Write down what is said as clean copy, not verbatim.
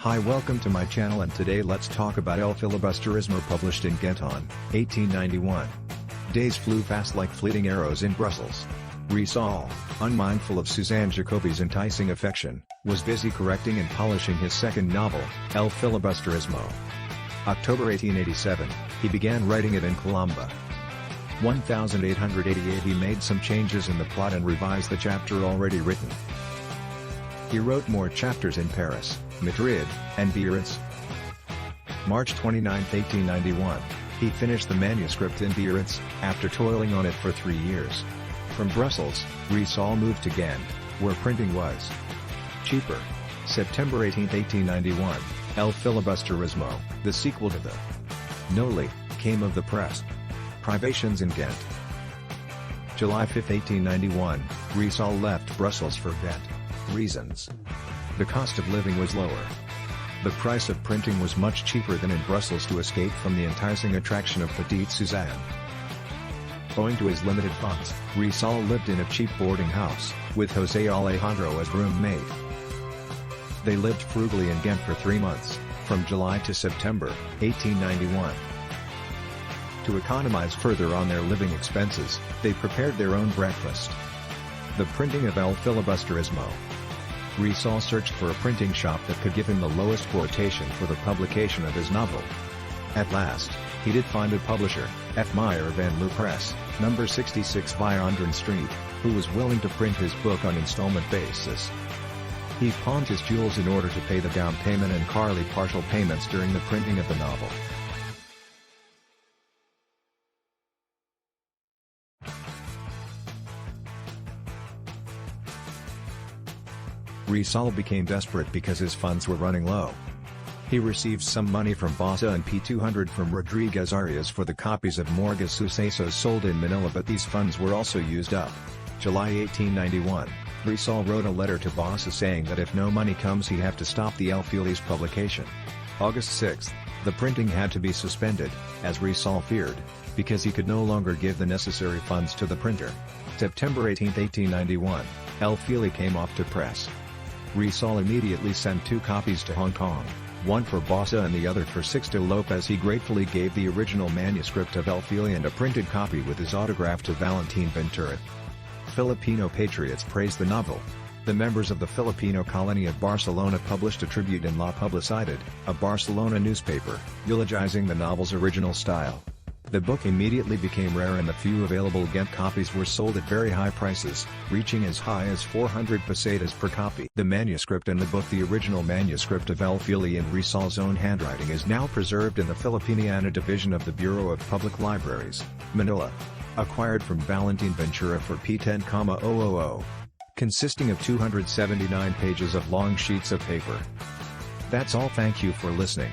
Hi, welcome to my channel, and today let's talk about El Filibusterismo, published in Ghent on 1891. Days flew fast like fleeting arrows in Brussels. Rizal, unmindful of Suzanne Jacobi's enticing affection, was busy correcting and polishing his second novel, El Filibusterismo. October 1887, he began writing it in Colomba. 1888, he made some changes in the plot and revised the chapter already written. He wrote more chapters in Paris, Madrid, and Biarritz. March 29, 1891, he finished the manuscript in Biarritz, after toiling on it for 3 years. From Brussels, Rizal moved to Ghent, where printing was cheaper. September 18, 1891, El Filibusterismo, the sequel to the Noli, came of the press. Privations in Ghent. July 5, 1891, Rizal left Brussels for Ghent. Reasons: the cost of living was lower. The price of printing was much cheaper than in Brussels to escape from the enticing attraction of Petite Suzanne. Owing to his limited funds, Rizal lived in a cheap boarding house, with José Alejandro as roommate. They lived frugally in Ghent for 3 months, from July to September, 1891. To economize further on their living expenses, they prepared their own breakfast. The printing of El Filibusterismo. Rizal searched for a printing shop that could give him the lowest quotation for the publication of his novel. At last, he did find a publisher, F. Meyer van Loo Press, number 66 Viandren Street, who was willing to print his book on installment basis. He pawned his jewels in order to pay the down payment and Carly partial payments during the printing of the novel. Rizal became desperate because his funds were running low. He received some money from Bassa and P200 from Rodriguez Arias for the copies of Morgas Sucesos sold in Manila, but these funds were also used up. July 1891, Rizal wrote a letter to Bassa saying that if no money comes he'd have to stop the El Fili's publication. August 6, the printing had to be suspended, as Rizal feared, because he could no longer give the necessary funds to the printer. September 18, 1891, El Fili came off to press. Rizal immediately sent 2 copies to Hong Kong, one for Bassa and the other for Sixto Lopez. He gratefully gave the original manuscript of El Fili and a printed copy with his autograph to Valentin Ventura. Filipino patriots praised the novel. The members of the Filipino colony of Barcelona published a tribute in La Publicidad, a Barcelona newspaper, eulogizing the novel's original style. The book immediately became rare and the few available Ghent copies were sold at very high prices, reaching as high as 400 pesetas per copy. The manuscript and the book, the original manuscript of El Fili in Rizal's own handwriting, is now preserved in the Filipiniana division of the Bureau of Public Libraries, Manila. Acquired from Valentin Ventura for P10,000, consisting of 279 pages of long sheets of paper. That's all. Thank you for listening.